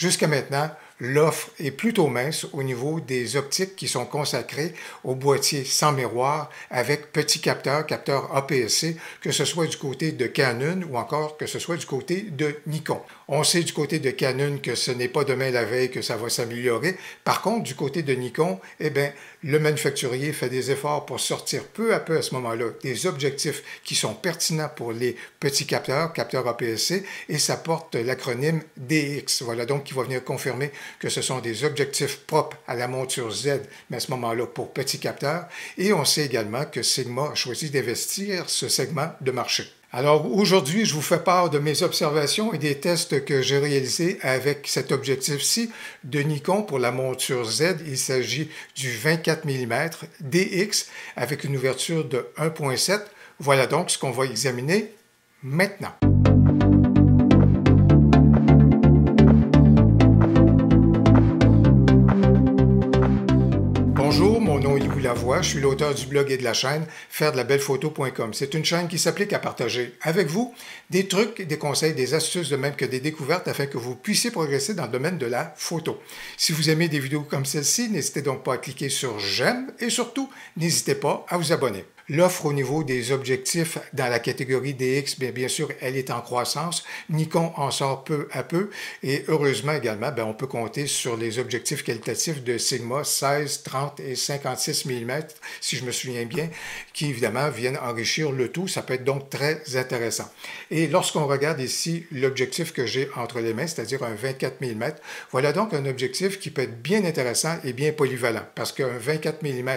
Jusqu'à maintenant, l'offre est plutôt mince au niveau des optiques qui sont consacrées au boîtier sans miroir avec petit capteur, capteur APS-C, que ce soit du côté de Canon ou encore que ce soit du côté de Nikon. On sait du côté de Canon que ce n'est pas demain la veille que ça va s'améliorer. Par contre, du côté de Nikon, eh bien, le manufacturier fait des efforts pour sortir peu à peu à ce moment-là des objectifs qui sont pertinents pour les petits capteurs, capteurs APS-C, et ça porte l'acronyme DX. Voilà donc qui va venir confirmer que ce sont des objectifs propres à la monture Z, mais à ce moment-là pour petits capteurs. Et on sait également que Sigma a choisi d'investir ce segment de marché. Alors aujourd'hui, je vous fais part de mes observations et des tests que j'ai réalisés avec cet objectif-ci de Nikon pour la monture Z. Il s'agit du 24 mm DX avec une ouverture de 1.7. Voilà donc ce qu'on va examiner maintenant. Bonjour, mon nom est Louis Lavoie, je suis l'auteur du blog et de la chaîne fairedelaBellePhoto.com. C'est une chaîne qui s'applique à partager avec vous des trucs, des conseils, des astuces, de même que des découvertes afin que vous puissiez progresser dans le domaine de la photo. Si vous aimez des vidéos comme celle-ci, n'hésitez donc pas à cliquer sur j'aime et surtout, n'hésitez pas à vous abonner. L'offre au niveau des objectifs dans la catégorie DX, bien sûr, elle est en croissance. Nikon en sort peu à peu et heureusement également, on peut compter sur les objectifs qualitatifs de Sigma 16, 30 et 56 mm, si je me souviens bien, qui évidemment viennent enrichir le tout. Ça peut être donc très intéressant. Et lorsqu'on regarde ici l'objectif que j'ai entre les mains, c'est-à-dire un 24 mm, voilà donc un objectif qui peut être bien intéressant et bien polyvalent parce qu'un 24 mm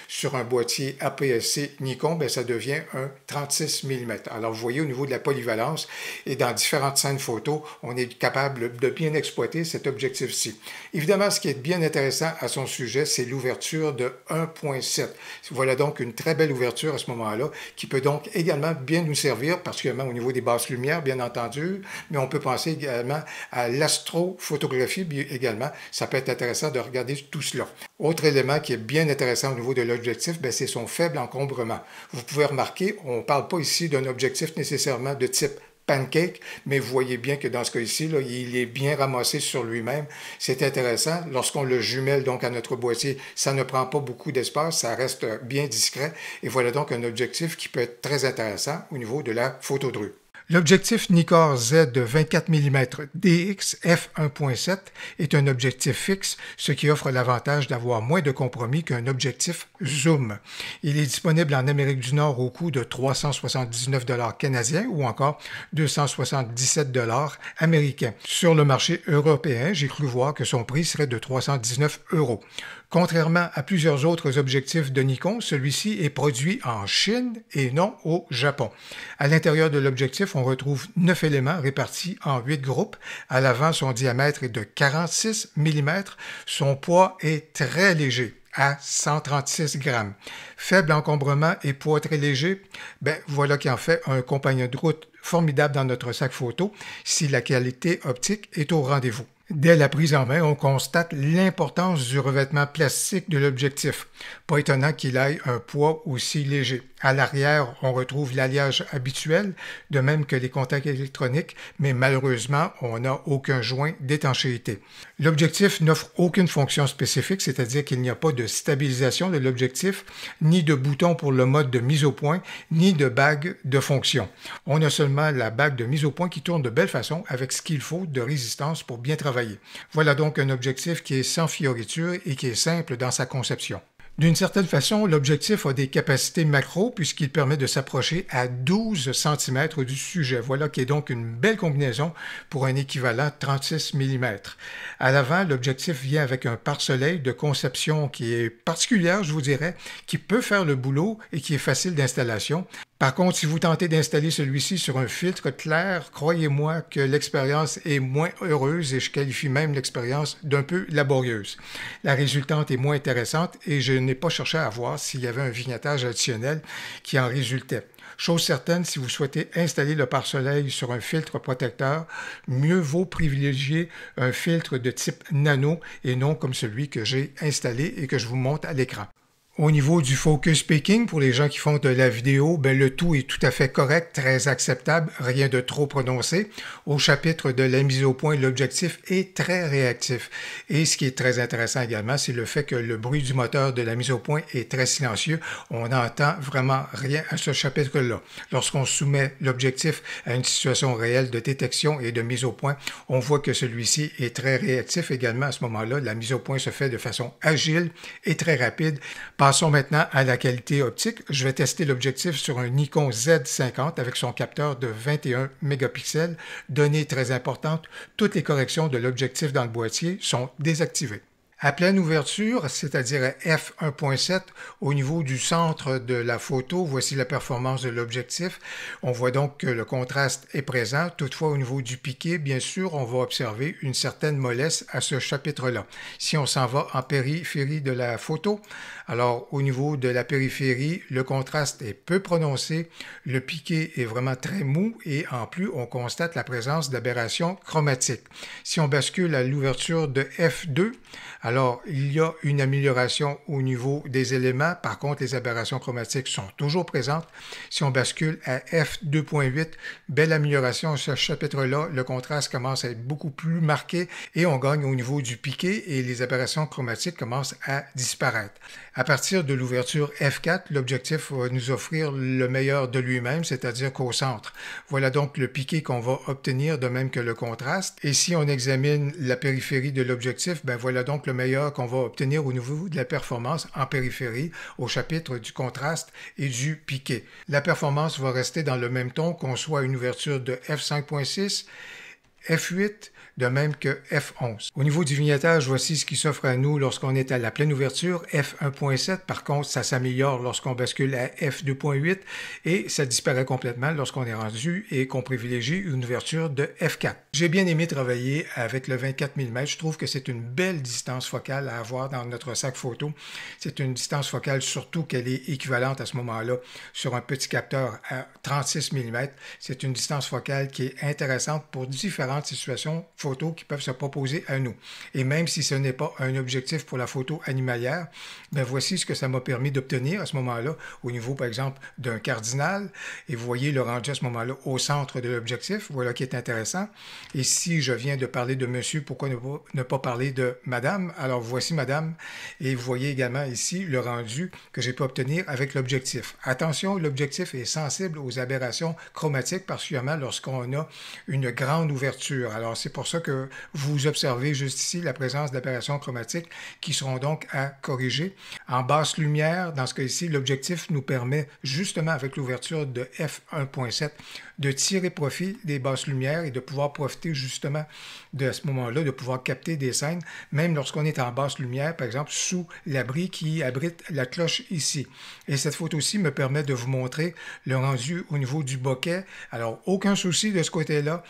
sur un boîtier APS-C Nikon, ça devient un 36 mm. Alors, vous voyez au niveau de la polyvalence et dans différentes scènes photos, on est capable de bien exploiter cet objectif-ci. Évidemment, ce qui est bien intéressant à son sujet, c'est l'ouverture de 1.7. Voilà donc une très belle ouverture à ce moment-là qui peut donc également bien nous servir, particulièrement au niveau des basses lumières, bien entendu, mais on peut penser également à l'astrophotographie également. Ça peut être intéressant de regarder tout cela. Autre élément qui est bien intéressant au niveau de l'objectif, c'est son faible encombrement. Vous pouvez remarquer, on ne parle pas ici d'un objectif nécessairement de type pancake, mais vous voyez bien que dans ce cas-ci, il est bien ramassé sur lui-même. C'est intéressant. Lorsqu'on le jumelle donc à notre boîtier, ça ne prend pas beaucoup d'espace, ça reste bien discret. Et voilà donc un objectif qui peut être très intéressant au niveau de la photo de rue. L'objectif Nikkor Z de 24 mm DX f1.7 est un objectif fixe, ce qui offre l'avantage d'avoir moins de compromis qu'un objectif zoom. Il est disponible en Amérique du Nord au coût de 379 $ canadiens ou encore 277 $ américains. Sur le marché européen, j'ai cru voir que son prix serait de 319 €. Contrairement à plusieurs autres objectifs de Nikon, celui-ci est produit en Chine et non au Japon. À l'intérieur de l'objectif, on retrouve 9 éléments répartis en 8 groupes. À l'avant, son diamètre est de 46 mm. Son poids est très léger, à 136 grammes. Faible encombrement et poids très léger, voilà qui en fait un compagnon de route formidable dans notre sac photo si la qualité optique est au rendez-vous. Dès la prise en main, on constate l'importance du revêtement plastique de l'objectif. Pas étonnant qu'il ait un poids aussi léger. À l'arrière, on retrouve l'alliage habituel, de même que les contacts électroniques, mais malheureusement, on n'a aucun joint d'étanchéité. L'objectif n'offre aucune fonction spécifique, c'est-à-dire qu'il n'y a pas de stabilisation de l'objectif, ni de bouton pour le mode de mise au point, ni de bague de fonction. On a seulement la bague de mise au point qui tourne de belle façon avec ce qu'il faut de résistance pour bien travailler. Voilà donc un objectif qui est sans fioriture et qui est simple dans sa conception. D'une certaine façon, l'objectif a des capacités macro puisqu'il permet de s'approcher à 12 cm du sujet. Voilà qui est donc une belle combinaison pour un équivalent 36 mm. À l'avant, l'objectif vient avec un pare-soleil de conception qui est particulière, je vous dirais, qui peut faire le boulot et qui est facile d'installation. Par contre, si vous tentez d'installer celui-ci sur un filtre clair, croyez-moi que l'expérience est moins heureuse et je qualifie même l'expérience d'un peu laborieuse. La résultante est moins intéressante et je n'ai pas cherché à voir s'il y avait un vignettage additionnel qui en résultait. Chose certaine, si vous souhaitez installer le pare-soleil sur un filtre protecteur, mieux vaut privilégier un filtre de type nano et non comme celui que j'ai installé et que je vous montre à l'écran. Au niveau du focus picking, pour les gens qui font de la vidéo, ben le tout est tout à fait correct, très acceptable, rien de trop prononcé. Au chapitre de la mise au point, l'objectif est très réactif. Et ce qui est très intéressant également, c'est le fait que le bruit du moteur de la mise au point est très silencieux. On n'entend vraiment rien à ce chapitre-là. Lorsqu'on soumet l'objectif à une situation réelle de détection et de mise au point, on voit que celui-ci est très réactif également à ce moment-là. La mise au point se fait de façon agile et très rapide. Passons maintenant à la qualité optique. Je vais tester l'objectif sur un Nikon Z50 avec son capteur de 21 mégapixels. Donnée très importante, toutes les corrections de l'objectif dans le boîtier sont désactivées. À pleine ouverture, c'est-à-dire à f1.7, au niveau du centre de la photo, voici la performance de l'objectif. On voit donc que le contraste est présent. Toutefois, au niveau du piqué, bien sûr, on va observer une certaine mollesse à ce chapitre-là. Si on s'en va en périphérie de la photo, alors au niveau de la périphérie, le contraste est peu prononcé, le piqué est vraiment très mou et en plus, on constate la présence d'aberrations chromatiques. Si on bascule à l'ouverture de f2, alors, il y a une amélioration au niveau des éléments. Par contre, les aberrations chromatiques sont toujours présentes. Si on bascule à f2.8, belle amélioration à ce chapitre-là. Le contraste commence à être beaucoup plus marqué et on gagne au niveau du piqué et les aberrations chromatiques commencent à disparaître. À partir de l'ouverture f4, l'objectif va nous offrir le meilleur de lui-même, c'est-à-dire qu'au centre. Voilà donc le piqué qu'on va obtenir, de même que le contraste. Et si on examine la périphérie de l'objectif, ben voilà donc le meilleur qu'on va obtenir au niveau de la performance en périphérie au chapitre du contraste et du piqué. La performance va rester dans le même ton qu'on soit à une ouverture de f5.6, f8, de même que f11. Au niveau du vignettage, voici ce qui s'offre à nous lorsqu'on est à la pleine ouverture, f1.7. Par contre, ça s'améliore lorsqu'on bascule à f2.8 et ça disparaît complètement lorsqu'on est rendu et qu'on privilégie une ouverture de f4. J'ai bien aimé travailler avec le 24 mm. Je trouve que c'est une belle distance focale à avoir dans notre sac photo. C'est une distance focale, surtout qu'elle est équivalente à ce moment-là sur un petit capteur à 36 mm. C'est une distance focale qui est intéressante pour différentes situations photos qui peuvent se proposer à nous. Et même si ce n'est pas un objectif pour la photo animalière, ben voici ce que ça m'a permis d'obtenir à ce moment-là au niveau, par exemple, d'un cardinal. Et vous voyez le rendu à ce moment-là au centre de l'objectif. Voilà qui est intéressant. Et si je viens de parler de monsieur, pourquoi ne pas parler de madame? Alors voici madame. Et vous voyez également ici le rendu que j'ai pu obtenir avec l'objectif. Attention, l'objectif est sensible aux aberrations chromatiques, particulièrement lorsqu'on a une grande ouverture. Alors c'est pour ça que vous observez juste ici la présence d'aberrations chromatiques qui seront donc à corriger. En basse lumière, dans ce cas-ci, l'objectif nous permet justement avec l'ouverture de f1.7 de tirer profit des basses lumières et de pouvoir profiter justement de ce moment-là, de pouvoir capter des scènes, même lorsqu'on est en basse lumière, par exemple sous l'abri qui abrite la cloche ici. Et cette photo-ci me permet de vous montrer le rendu au niveau du bokeh. Alors, aucun souci de ce côté-là.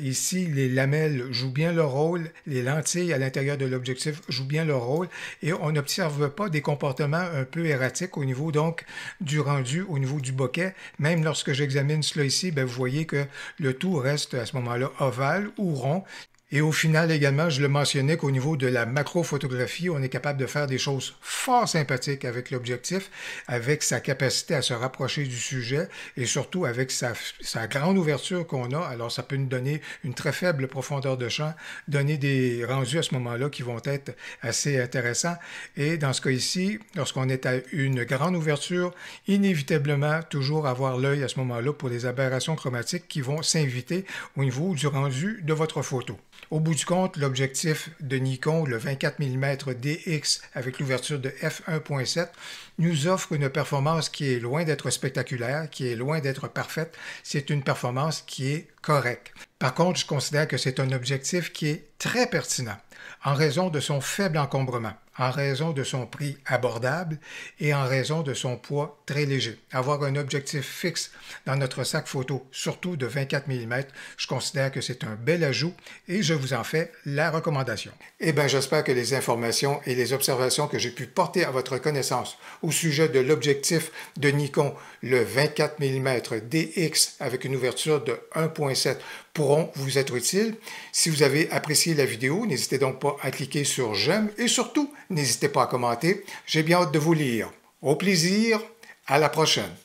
Ici, les lamelles jouent bien leur rôle, les lentilles à l'intérieur de l'objectif jouent bien leur rôle et on n'observe pas des comportements un peu erratiques au niveau donc du rendu, au niveau du bokeh. Même lorsque j'examine cela ici, ben, vous voyez que le tout reste à ce moment-là ovale ou rond. Et au final également, je le mentionnais qu'au niveau de la macrophotographie, on est capable de faire des choses fort sympathiques avec l'objectif, avec sa capacité à se rapprocher du sujet et surtout avec sa grande ouverture qu'on a. Alors, ça peut nous donner une très faible profondeur de champ, donner des rendus à ce moment-là qui vont être assez intéressants. Et dans ce cas ici, lorsqu'on est à une grande ouverture, inévitablement, toujours avoir l'œil à ce moment-là pour les aberrations chromatiques qui vont s'inviter au niveau du rendu de votre photo. Au bout du compte, l'objectif de Nikon, le 24 mm DX avec l'ouverture de f1.7, nous offre une performance qui est loin d'être spectaculaire, qui est loin d'être parfaite. C'est une performance qui est correcte. Par contre, je considère que c'est un objectif qui est très pertinent en raison de son faible encombrement, en raison de son prix abordable et en raison de son poids très léger. Avoir un objectif fixe dans notre sac photo, surtout de 24 mm, je considère que c'est un bel ajout et je vous en fais la recommandation. Eh bien, j'espère que les informations et les observations que j'ai pu porter à votre connaissance au sujet de l'objectif de Nikon, le 24 mm DX avec une ouverture de 1.7 pourront vous être utiles. Si vous avez apprécié la vidéo, n'hésitez donc pas à cliquer sur j'aime et surtout, n'hésitez pas à commenter. J'ai bien hâte de vous lire. Au plaisir, à la prochaine.